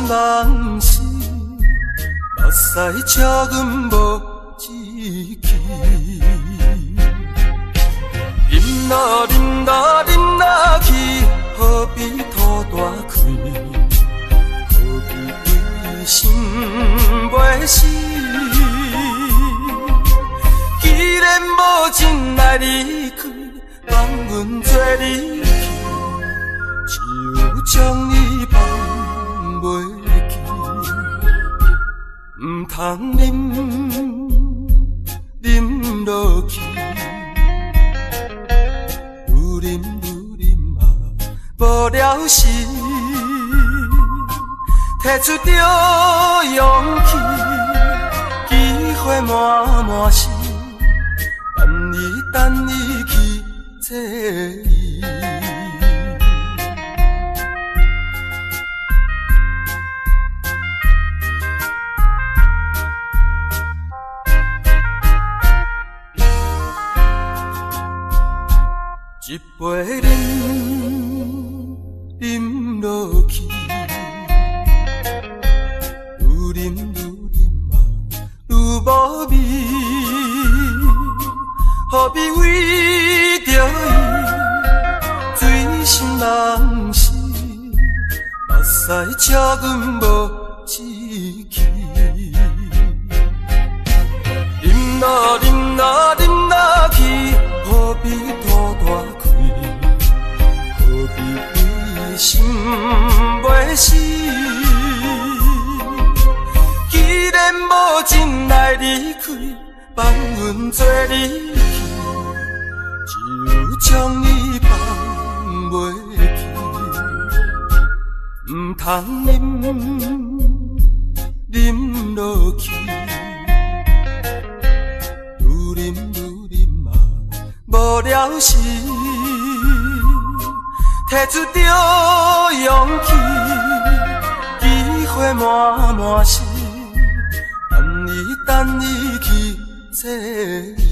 人是目屎赤阮无志气，饮啦饮啦饮啦去，何必土大开？何必为心袂死？既然无真爱离开，放阮做你去，只有将你放袂记。唔通啉落去，愈啉啊无了时，摕出着勇气，机会满是，等你去找伊。一杯啉落去，愈啉啊愈无味，何必为着伊醉心人是，目屎赤阮无志气。饮啦饮啦饮啦去，何必土大开？何必为心袂死？既然无真爱离开，放阮做你去，只有将你放袂记。唔通啉落去，愈啉啊无了时，摕出着勇气，机会满是，等你去找伊。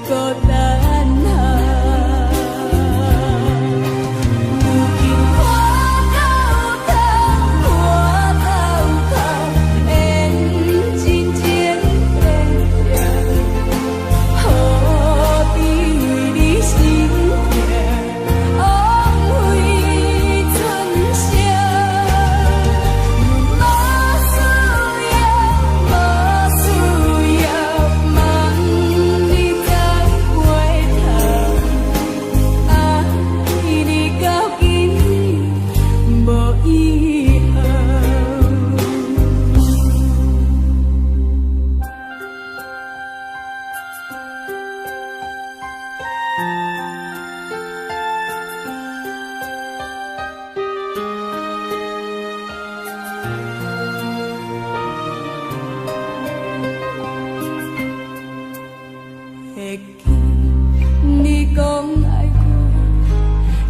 孤单影，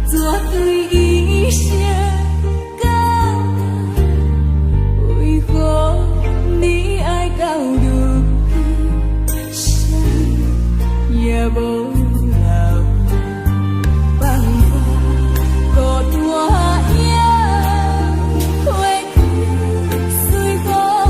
花开随风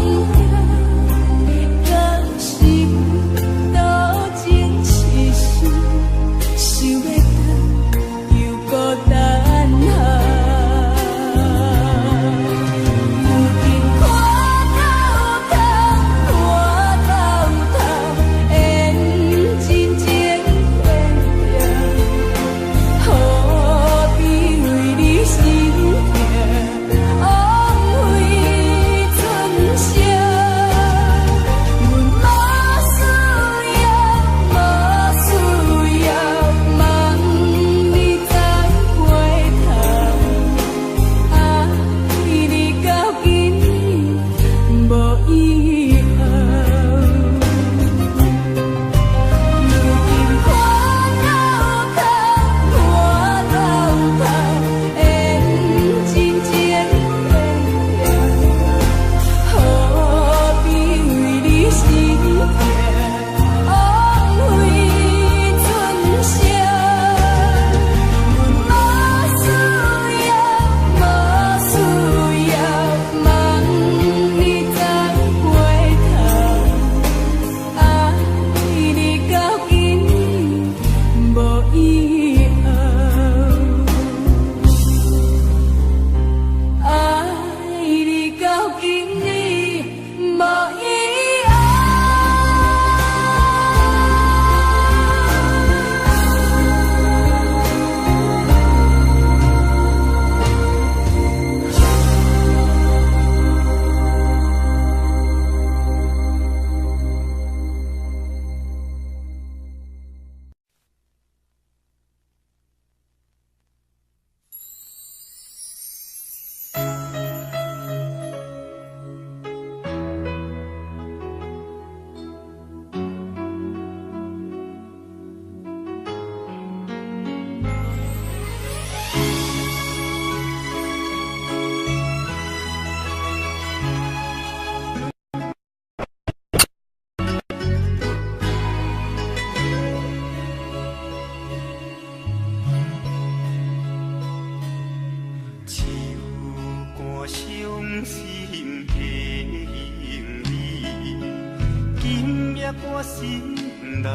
我心内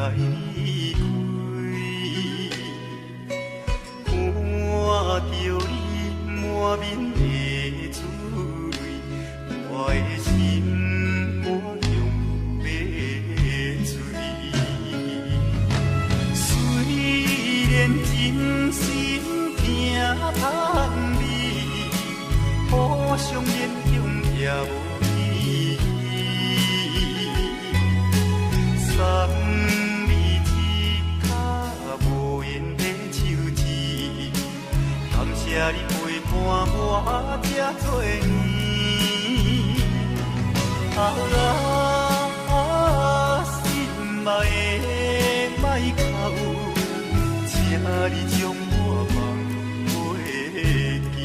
离开，看着你满面的珠泪，我的心我用要醉。虽然真心拼盼你，互相勉强也无。送你一脚无言的手指，感谢你陪伴我这多年。心爱的莫哭，请你将我放袂记。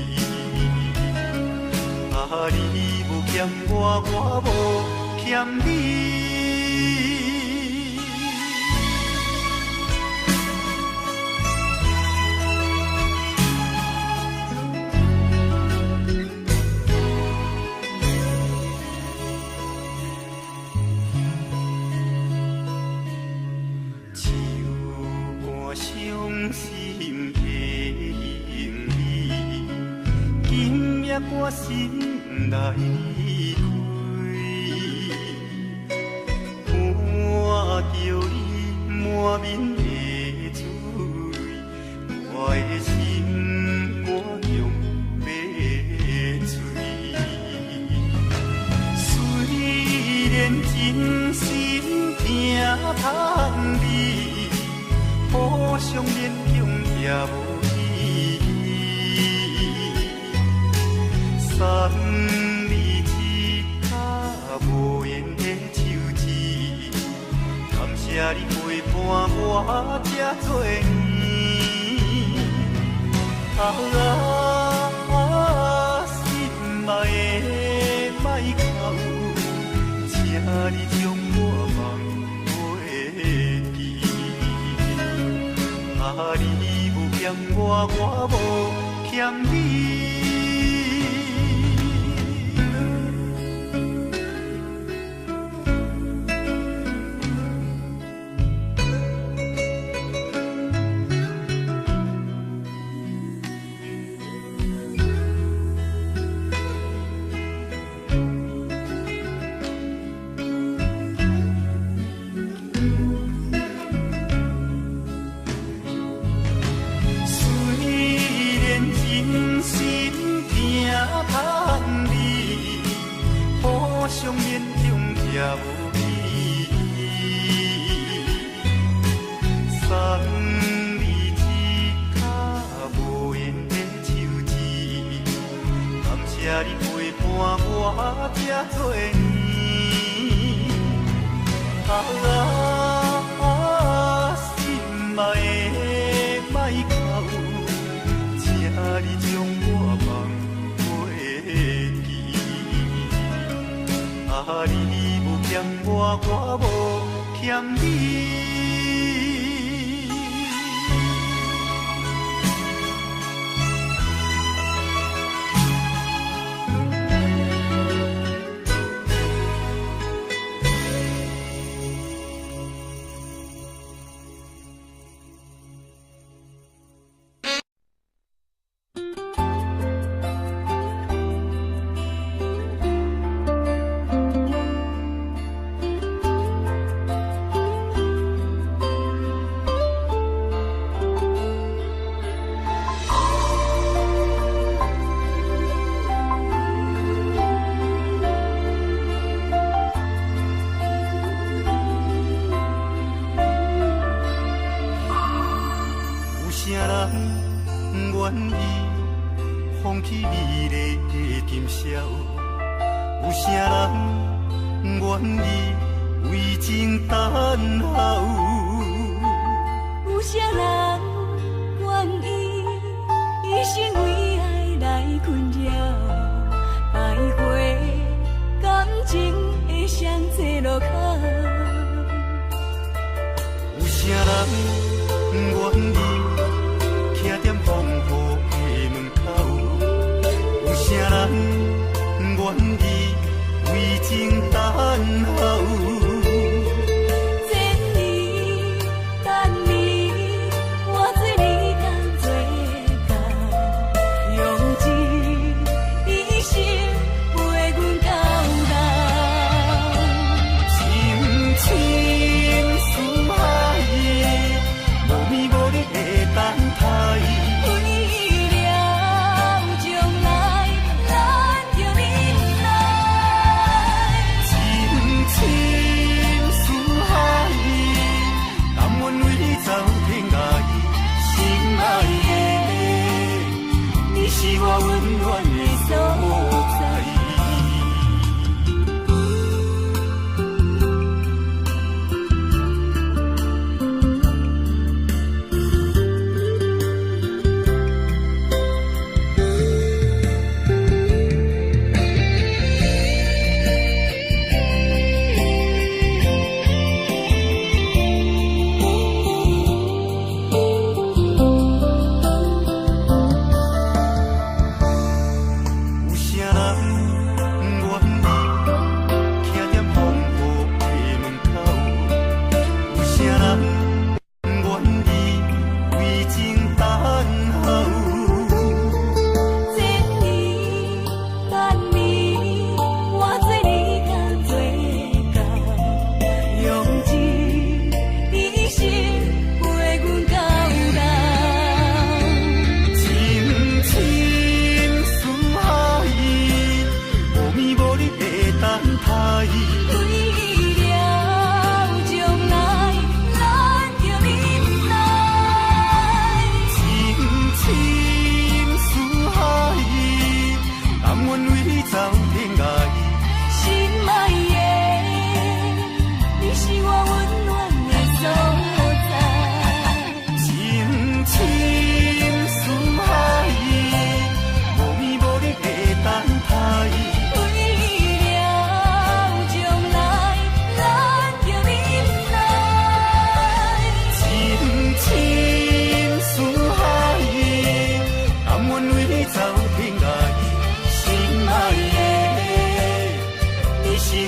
你无欠我，我无欠你。我心内离开，看着你满面的珠泪，我的心我用要醉。虽然真心拼盼你，互相勉强也无。送你一脚无言的手指，感谢你陪伴我这多年。心爱的莫哭，请你将我放袂记。你无欠我，我无欠你。相勉强也无味，送你一脚无言的手指，感谢你陪伴我这多年。心爱的莫哭，请你将我放袂记。你无欠我，我无欠你。有啥人愿意为情等候？有啥人愿意一生为爱来困扰？徘徊感情的双际路口，有啥人愿意徛在风雨的门口？有啥人愿意为情等候？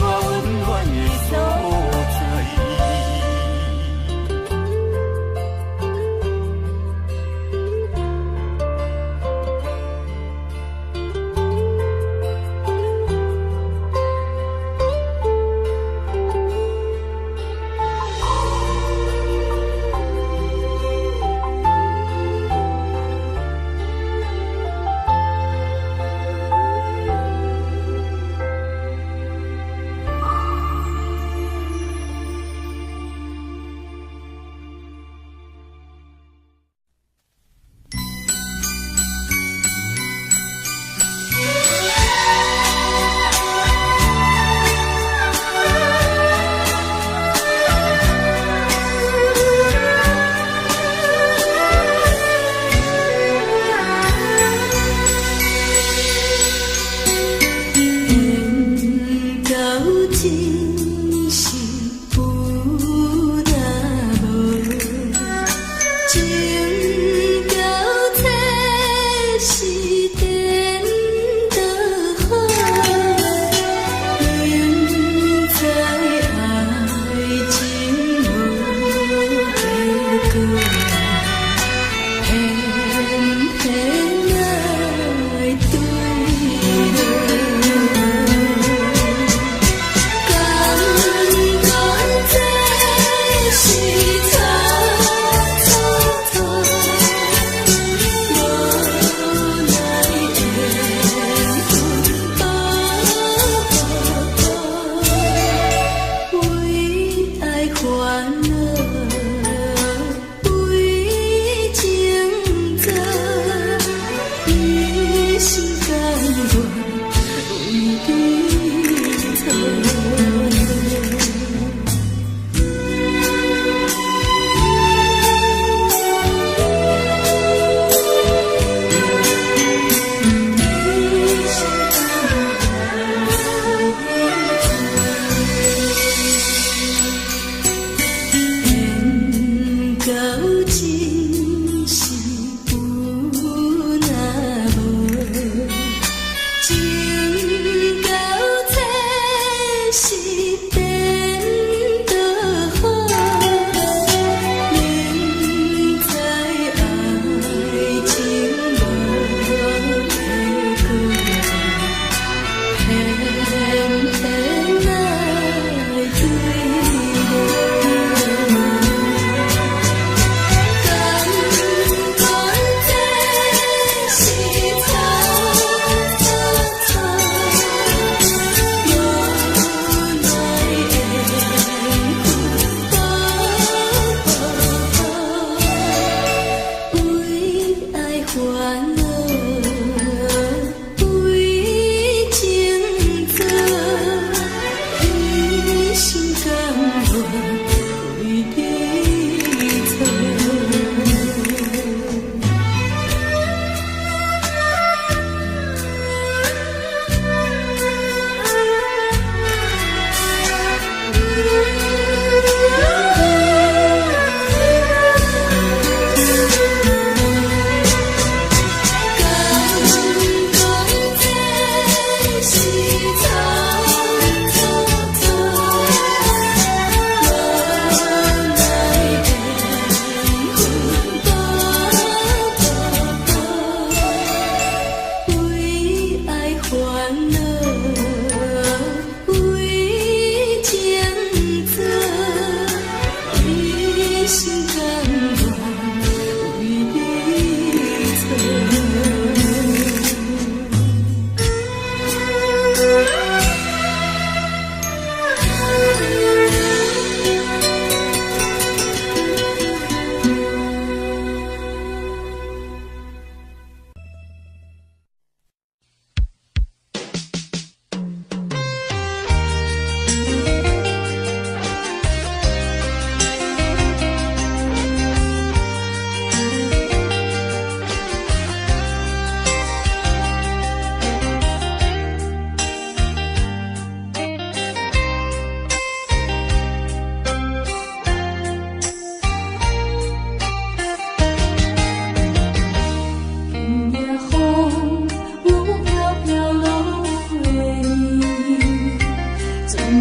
温暖的所在。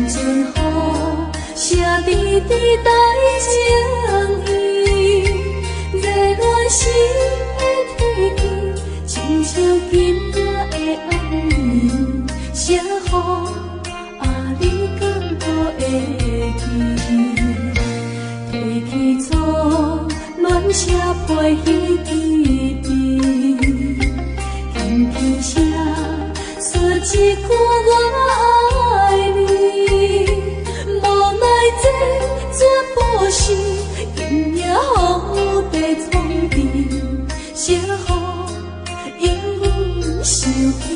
阵雨写滴滴带情意，热恋时的天气，亲像今夜的暗暝，写予你敢可会记？提起初暖写配彼记忆，轻轻写说一句我爱你，无奈这全部是今夜雨地冲沉，写予永远想起。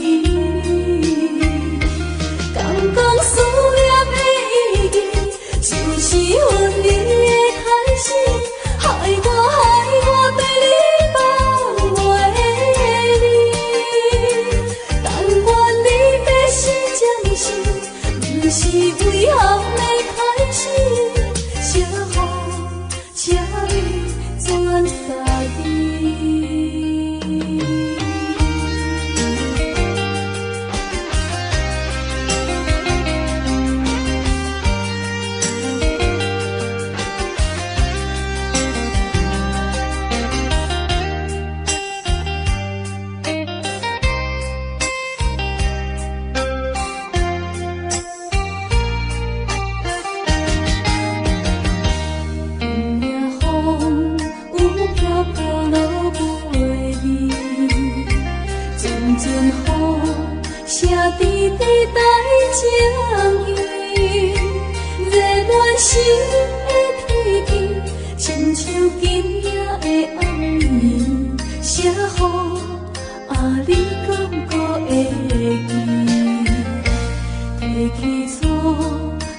刚刚思念的意义，就是阮你的开始，害我对你放袂离。但愿你要是暂时，不是为后的开始，写予你全在意。写滴滴带情意，热恋时的天气，亲像今夜的暗暝，写予你敢可会记？提起初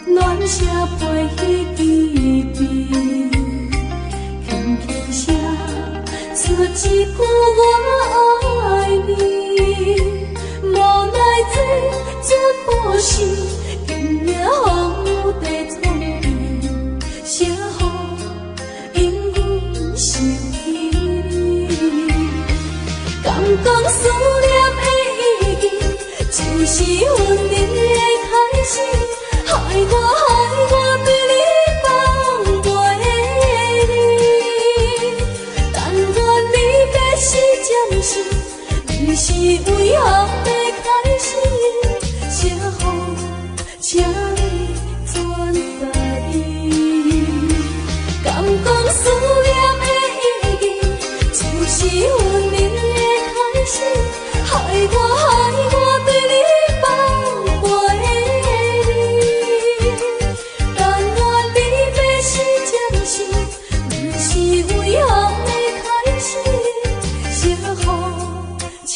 暖写配彼记忆，轻轻写说一句我爱你。无奈这全部是今夜雨地冲沉，写予永远想起。刚刚思念的意义，就是阮你的开始，害我对你放袂离。但愿你要是暂时，不是为后的开始，写予你全在意。刚刚思念的意义，就是阮你的开始，害我对你放袂离。但愿你要是暂时，不是为后的开始，写予你全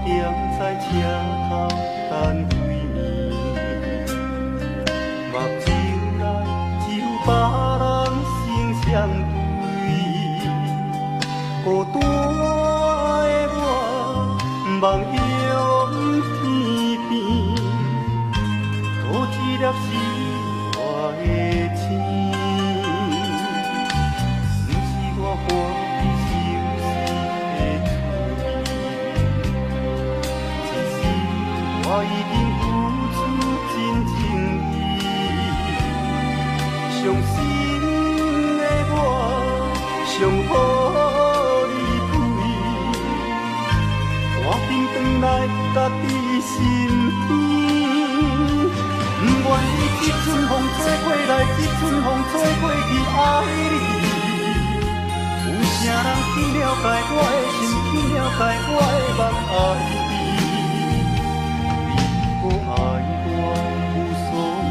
踮在车头等几年，目睭内只有别人成双对，孤单的我望向天边，多一粒是我的星。我已经付出真情意，伤心的我想予你开，我紧转来家己身边，不愿意一阵风吹过来，一阵风吹过去，爱你。有啥人去了解我的心，去了解我的梦，爱你。爱我无所谓，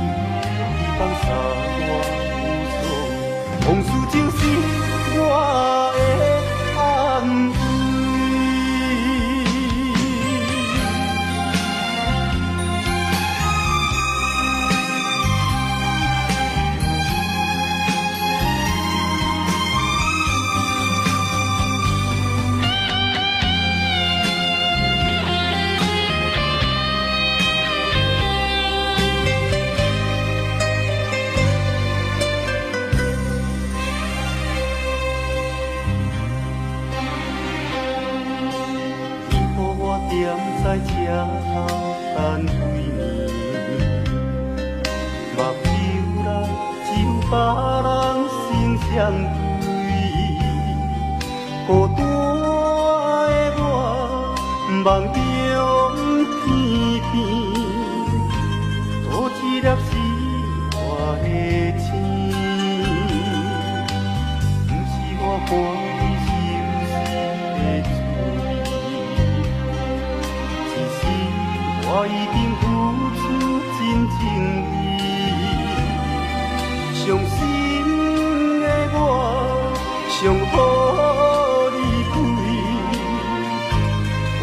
你放下我无所谓，往事就是我的安慰。踮在车头等几年，目睭内只有别人成双对，孤单的我望向天边，多一粒是我的星，不是我欢我已经付出真情意，伤心的我想予你开，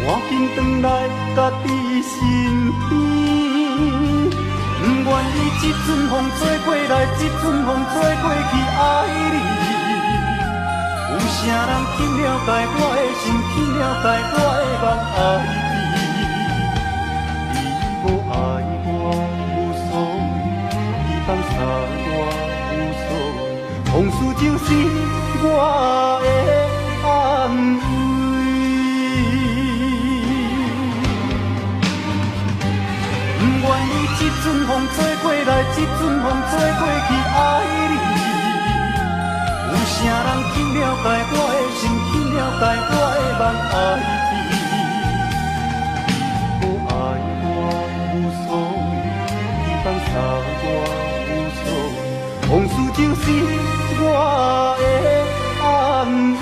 我紧转来家己身边，不愿意一阵风吹过来，一阵风吹过去，爱你。有啥人去了解我的心，去了解我的梦，爱你。爱我无所谓，你放下我无所谓，往事就是我的安慰。不愿意一阵风吹过来，一阵风吹过去，爱你。有啥人去了解我的心，去了解我的梦，爱你。放下我无所谓，往事就是我的安慰。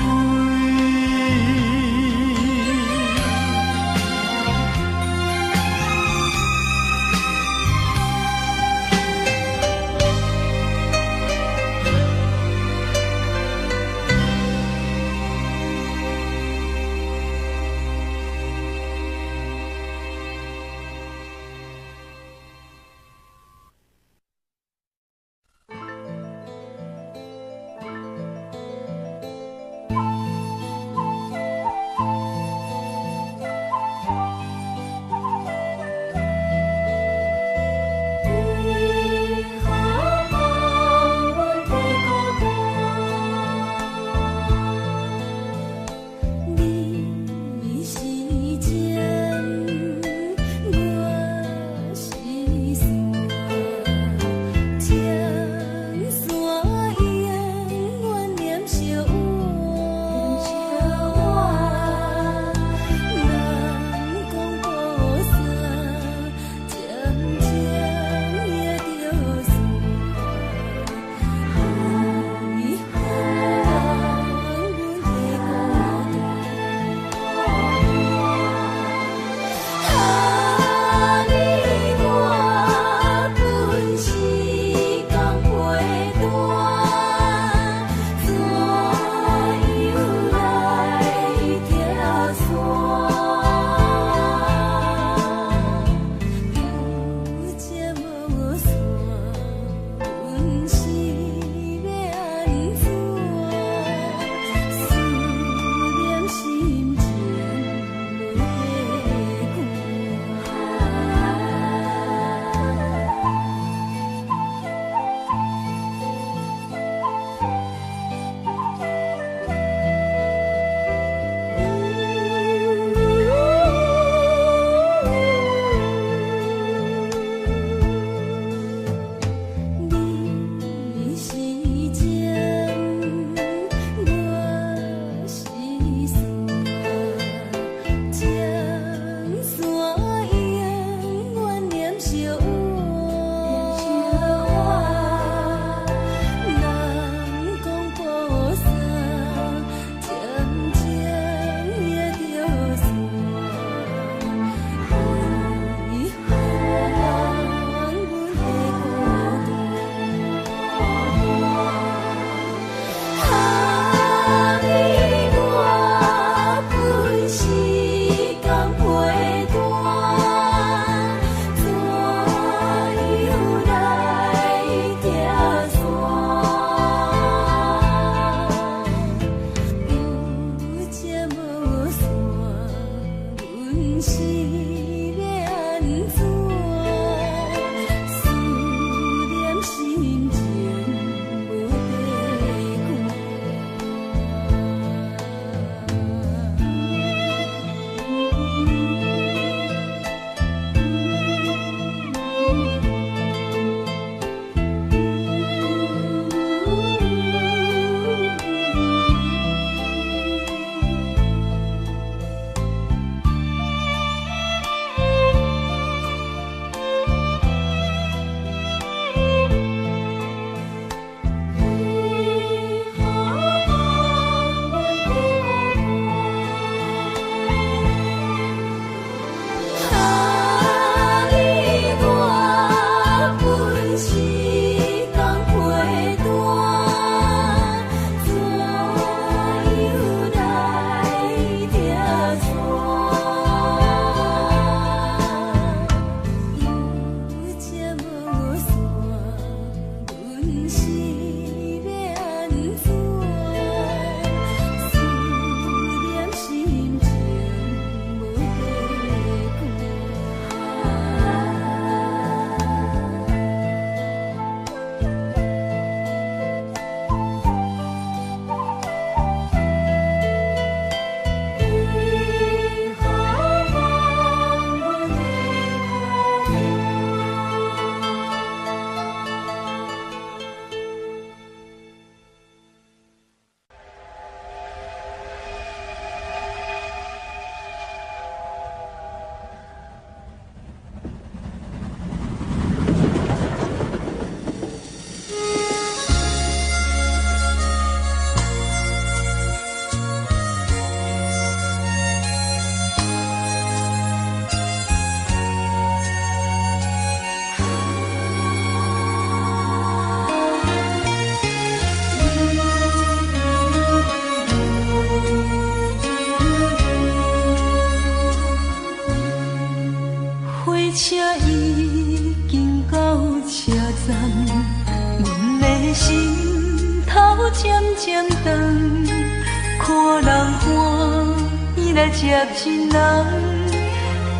接亲人，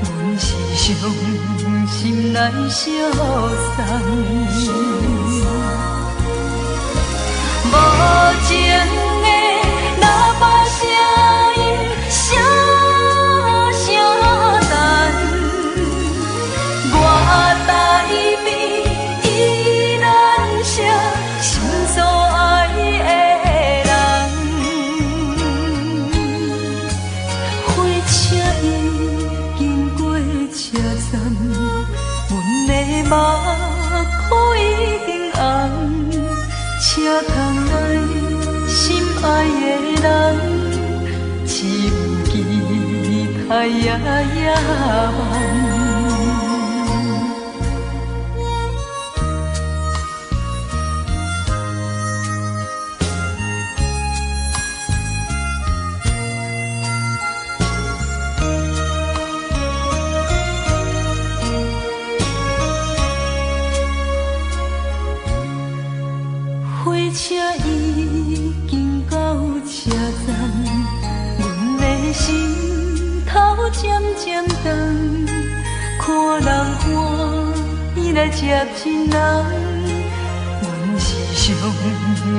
阮是伤心来相送。无情的喇叭声音，声声等，我台边依然写心所爱的人。火车已经过车站，阮的目眶已经红。车窗内心爱的人，只有期待夜梦。火车已经到车站，阮的心头渐渐长，看人欢喜来接亲人，阮是伤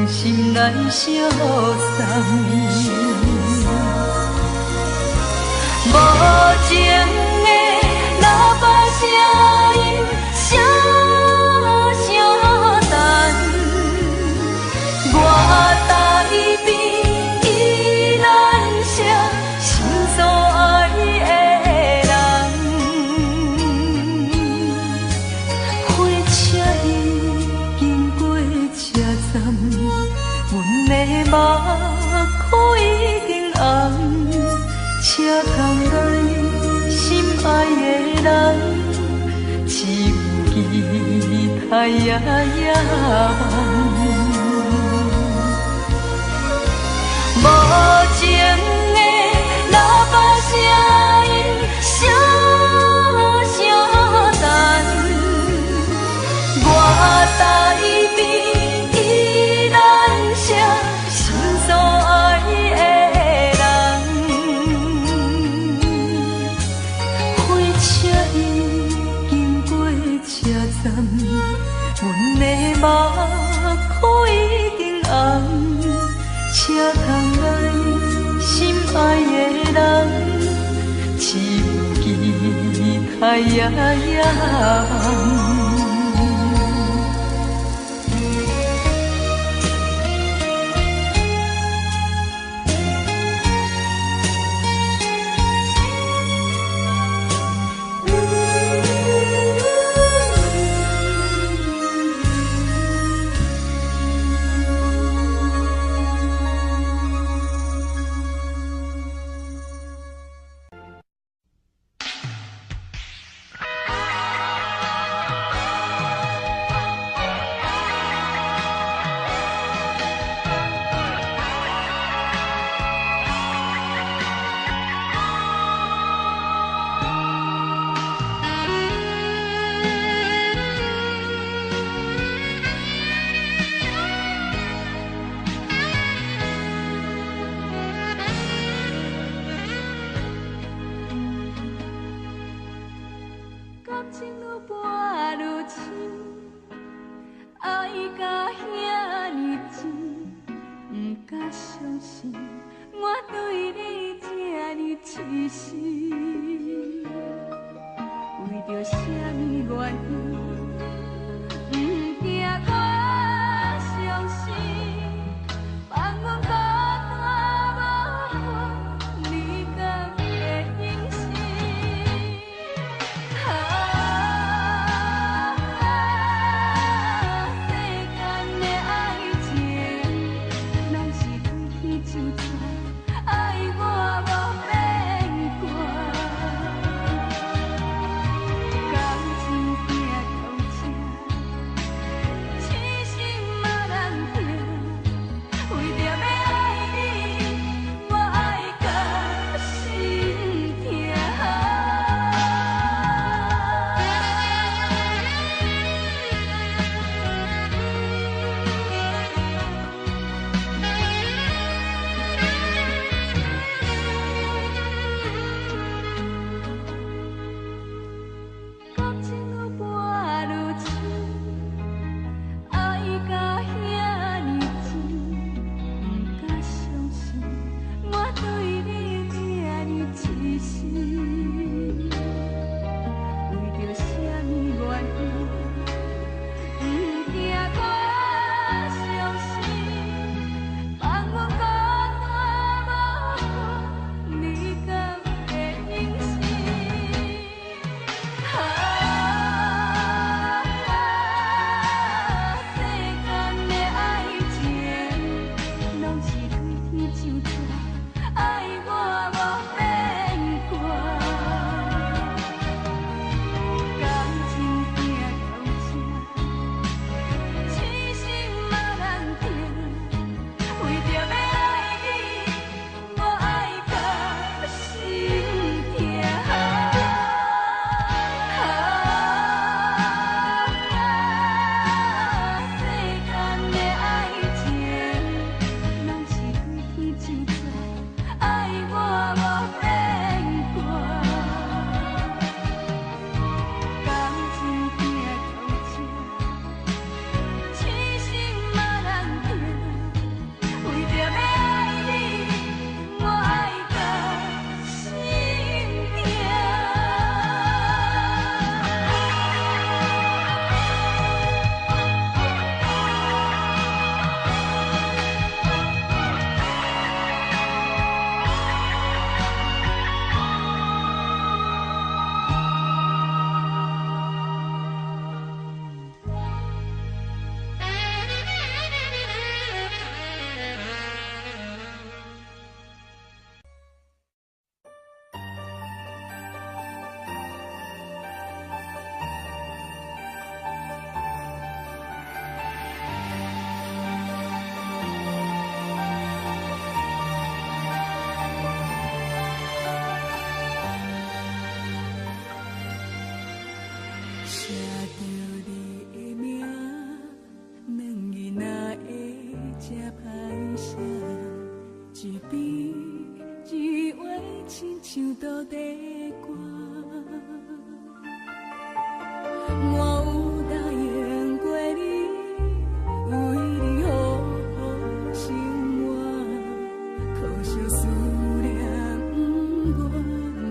心来相送。无情的喇叭声音，声声等。我台边依然写心所爱的人，火车已经过车站，阮的目眶已经红，车窗内心爱的人，只有期待夜梦。无情的喇叭声音，声声等，我台边依然写心所爱的人，夜夜梦。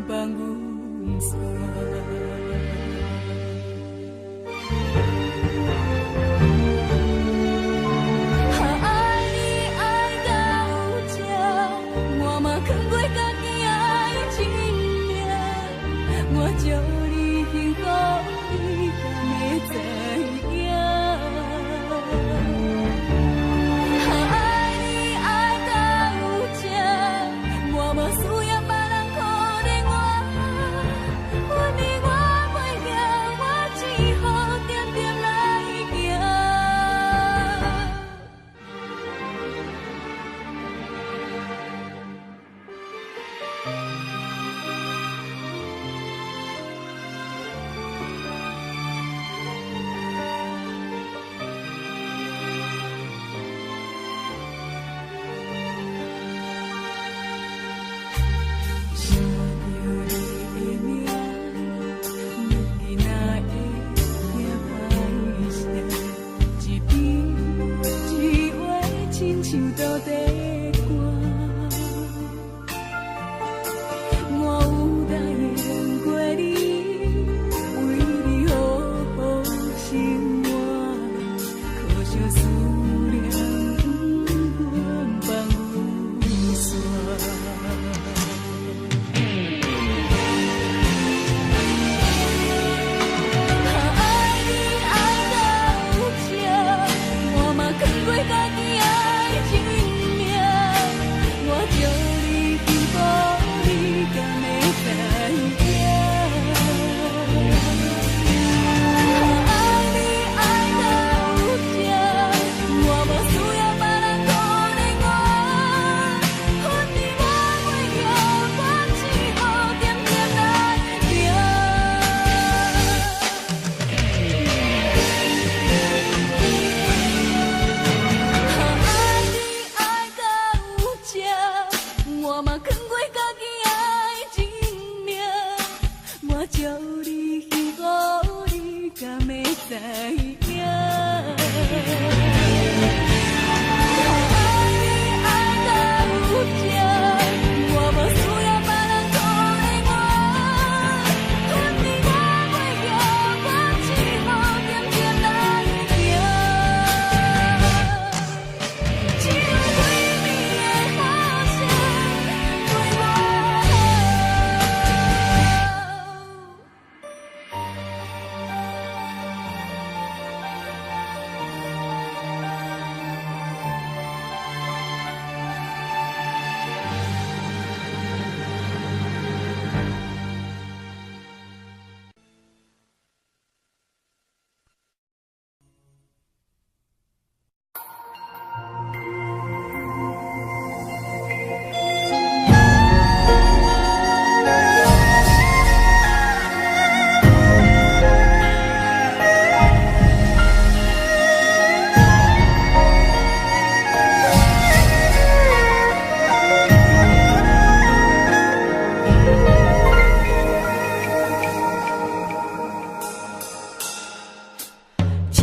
放阮散。我祝你幸福，你敢会知影？爱你爱到有这，我无需要别人可怜我，阮你我袂惊，我只好点点来行。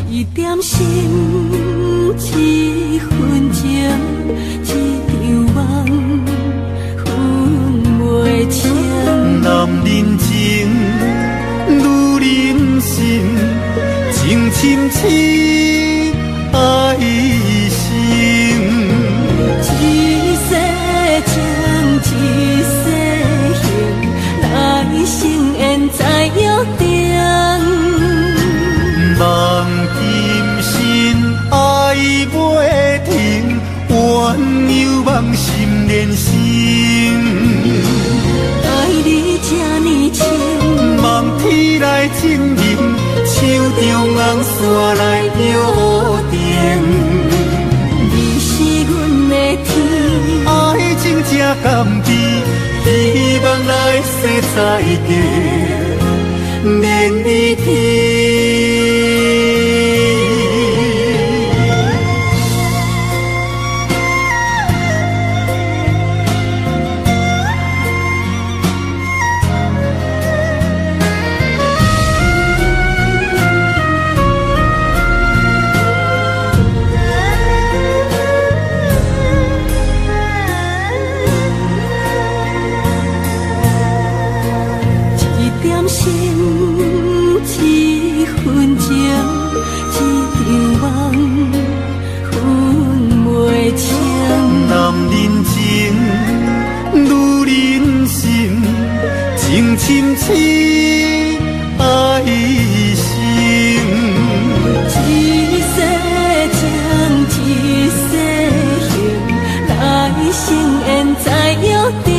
一点心，一分情，一场梦，分袂清。男人情，女人心，情深深爱心。一世情，一世情，来生缘再约定。望今生爱袂停，愿犹望心连心。爱你这呢深，望天来证明，手中红线来约定。你是阮的天，爱情这甘甜，希望来世再见，连你天。情深深爱心。一世情，一世行，来生缘再约定。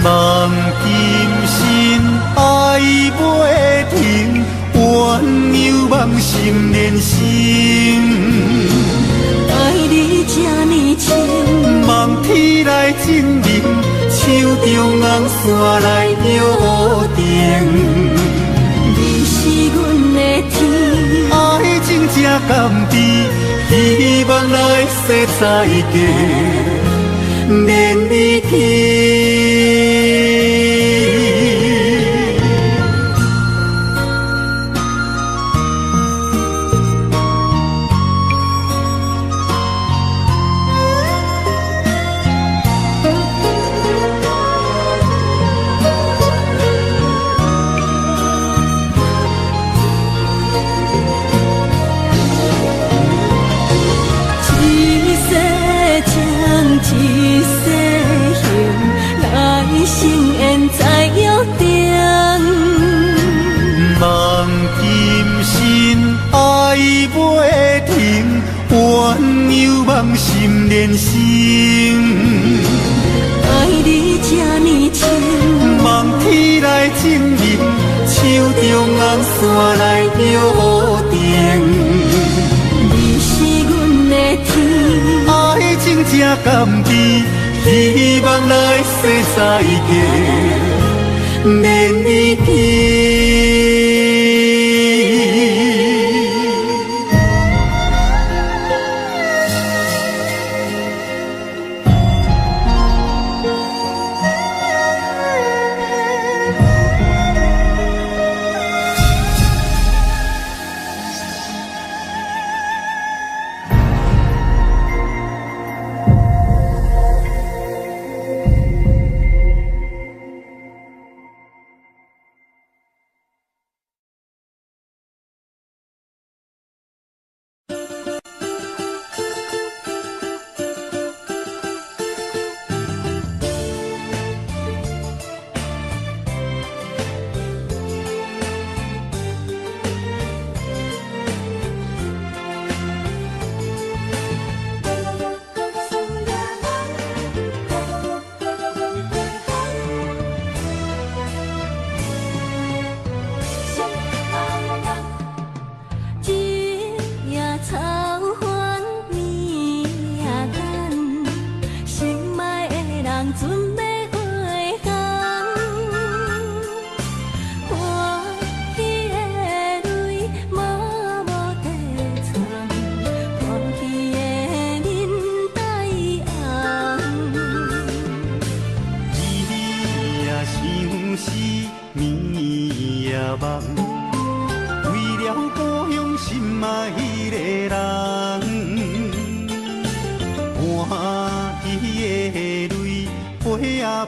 望今生爱袂停，怨尤望心连心。爱你这呢深，望天来证明，手中红线来约定。你是阮的天，爱情这甘甜，希望来世再见，连你天。一世行，来生缘再约定。望今生爱袂停，怨尤望心连心。爱你这呢深，望天来证明，手中红线来约定。你是阮的天，爱情这甘甜，希望来世再见，连你天。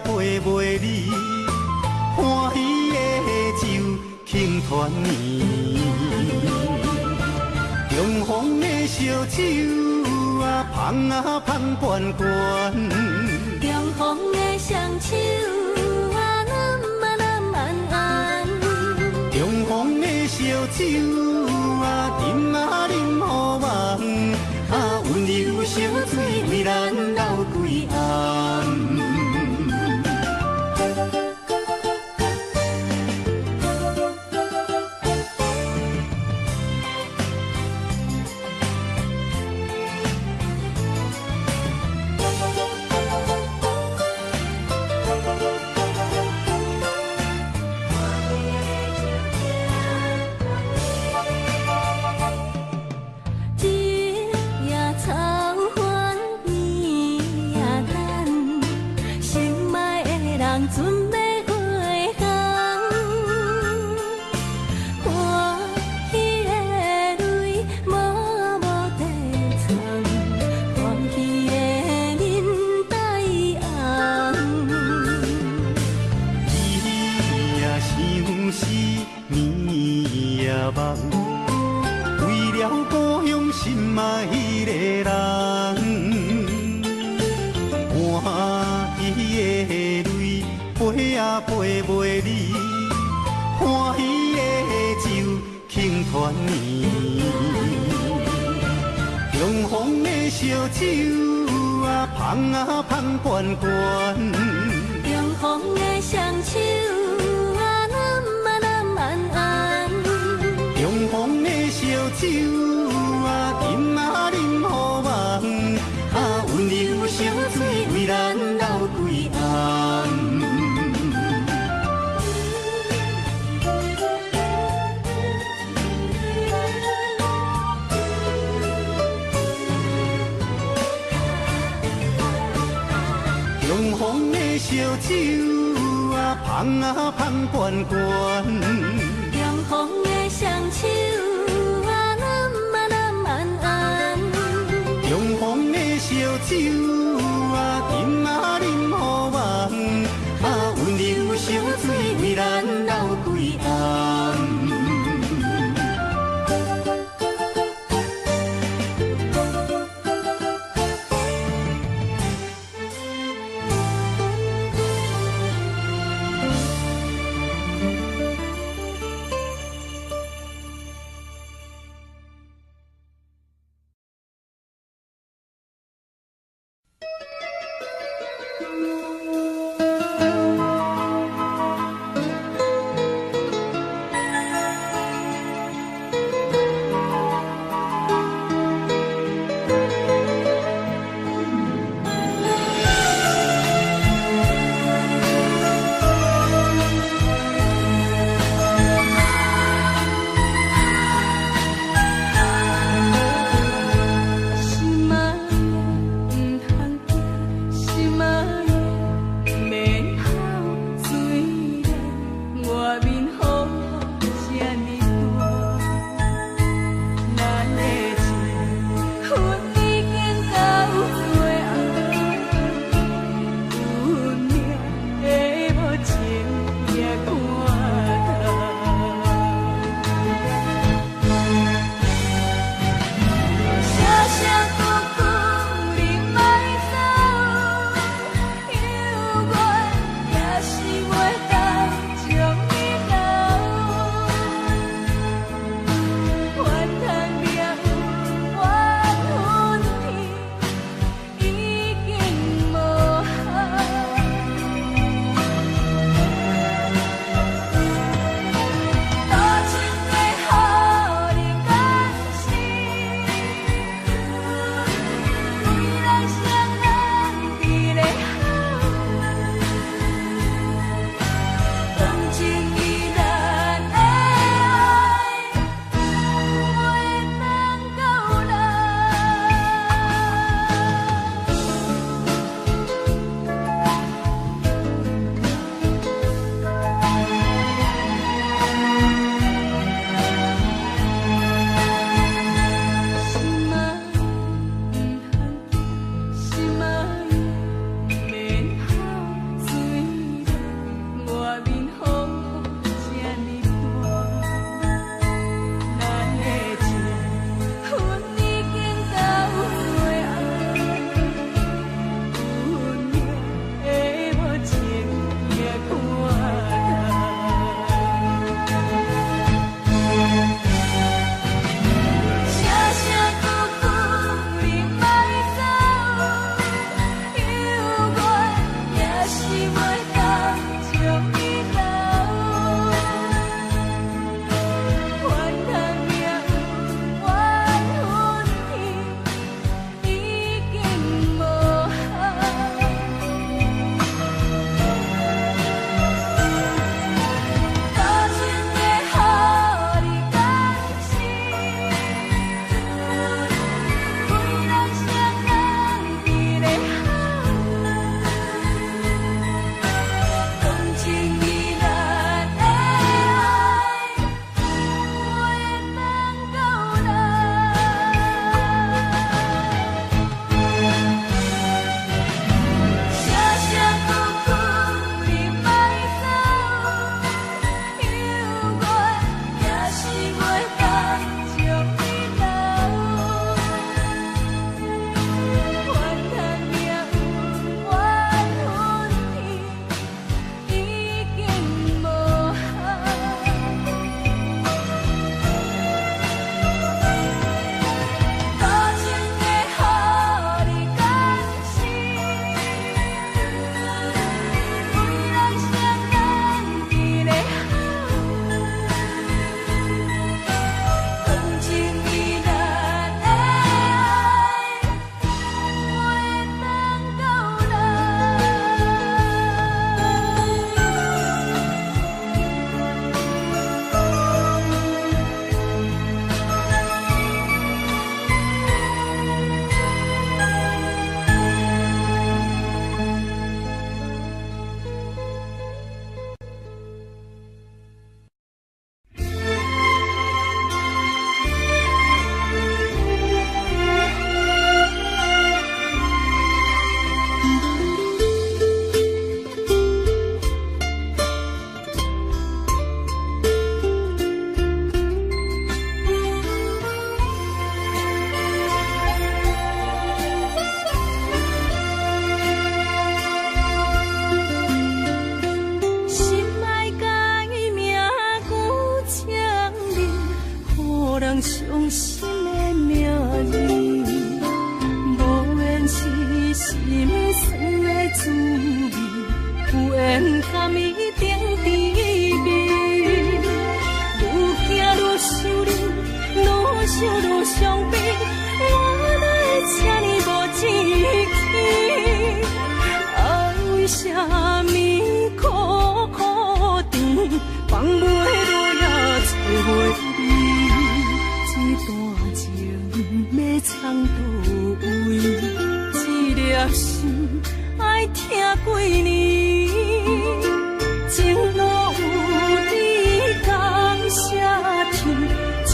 陪袂离，欢喜的酒庆团圆。中风的烧酒香香悬悬。中风的双手揽安安。中风的烧酒斟啉好梦，温柔烧水为咱流几暗。为了故乡心爱的人，欢喜的泪飞啊飞袂离，欢喜的酒庆团圆。雄风的烧酒啊，香啊香悬悬。雄风的双手啊，揽啊揽安安。雄风的烧酒啊，饮啊饮好梦，啊温柔烧水为咱流规暗。雄风的烧酒啊，香啊香悬悬。雄风的双手啊，揽啊揽安安。雄风的烧酒啊，饮啊饮好梦，啊温柔烧水为咱流规暗。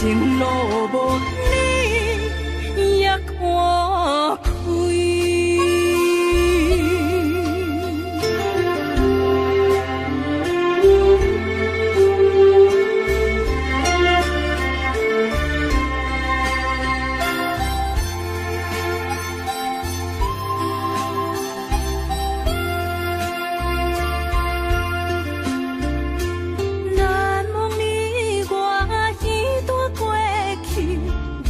情路无你也看开。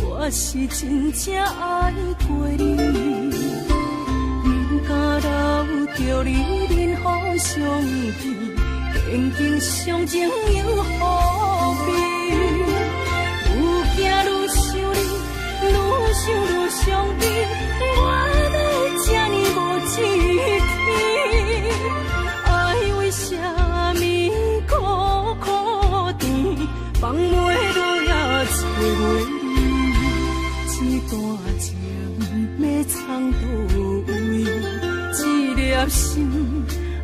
我是真正爱过你，不敢留着你任何伤悲，曾经伤情又何必？愈行愈想你，愈想愈伤悲，我哪会这呢无志气？爱为啥么苦苦甜，放袂落也找袂。一段情要藏倒位，一粒心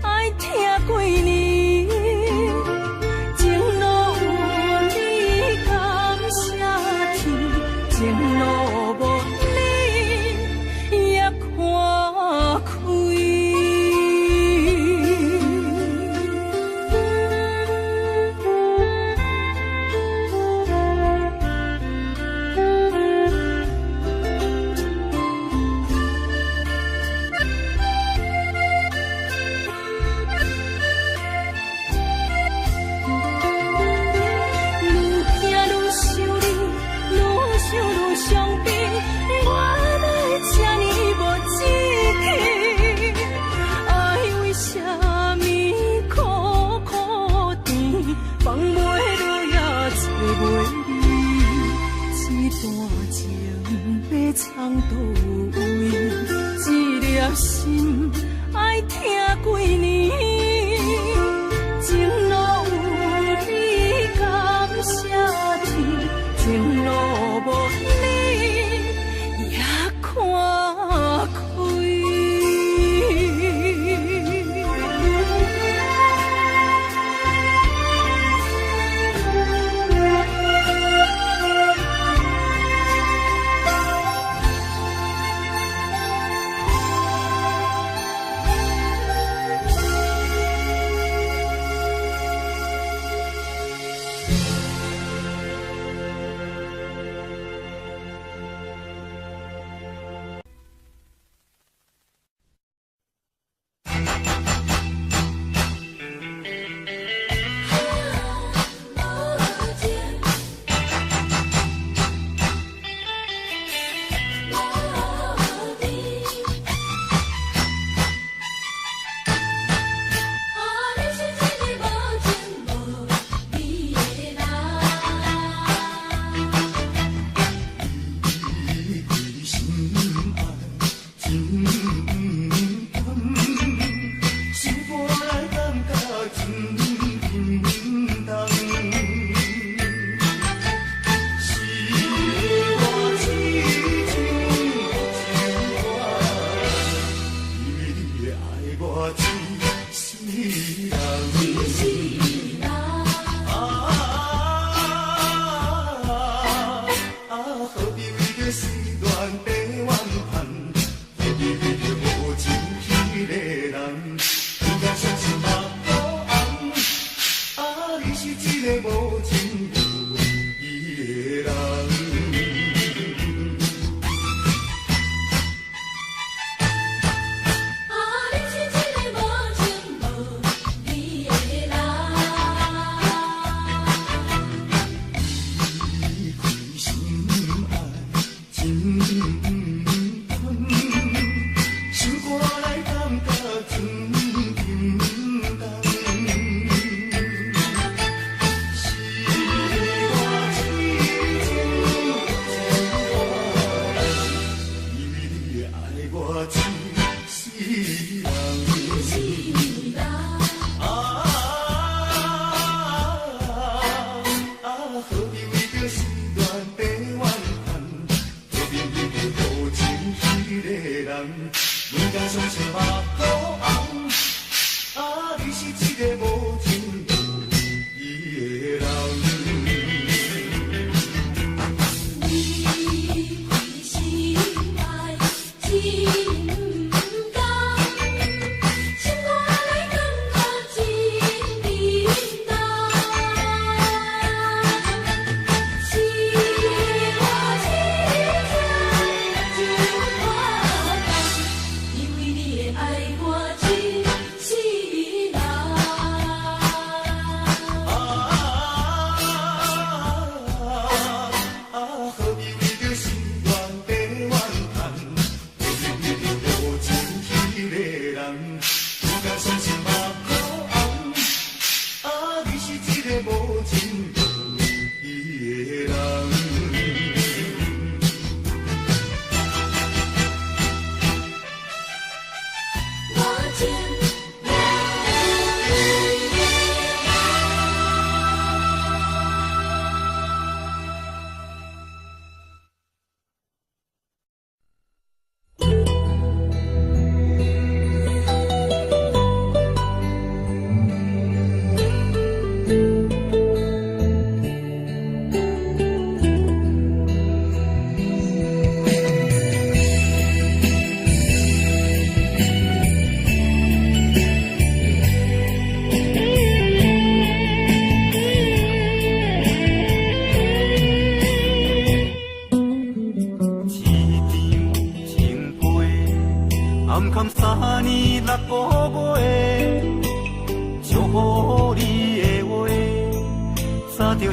爱听几年，情路有你感谢天，情路无你也看开。藏倒位，一粒心爱听几年，情路有你感谢天，情路无你也看开。个无情无义的人。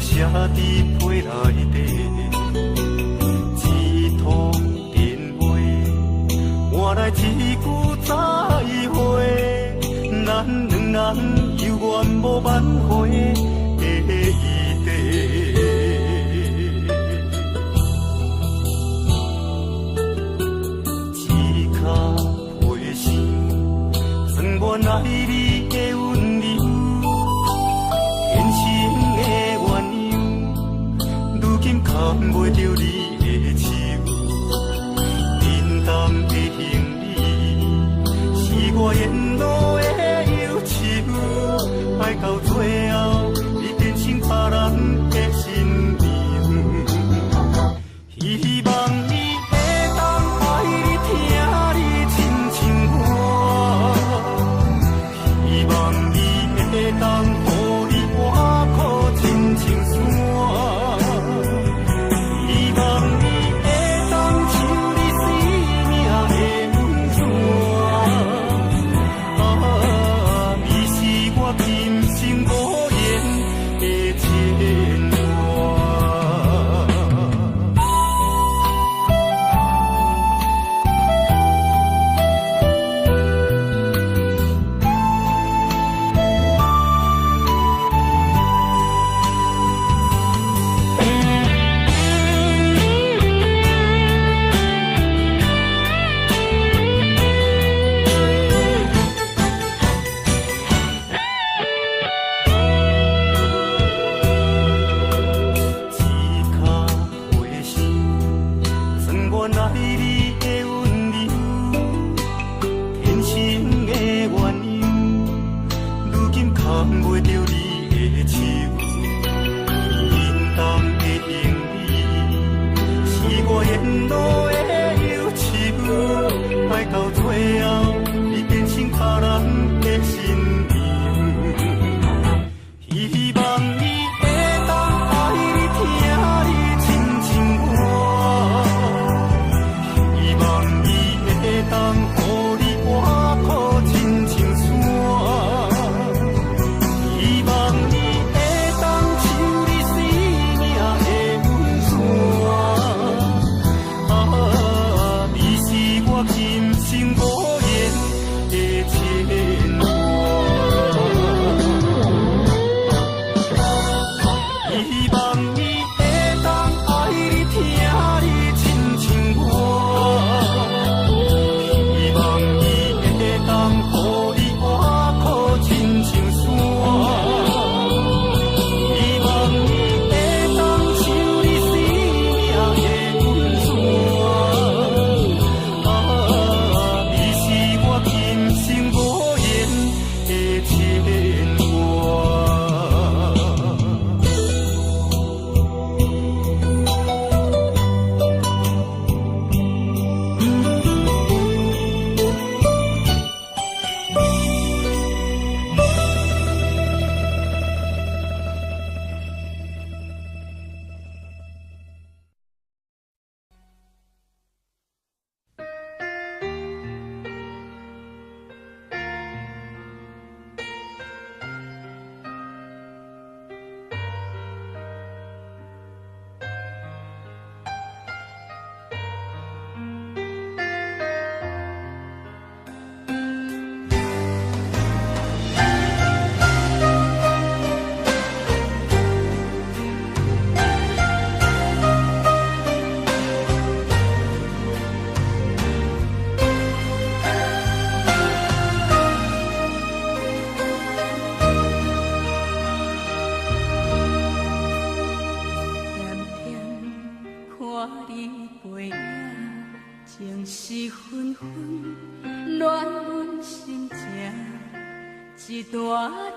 希望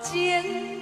情。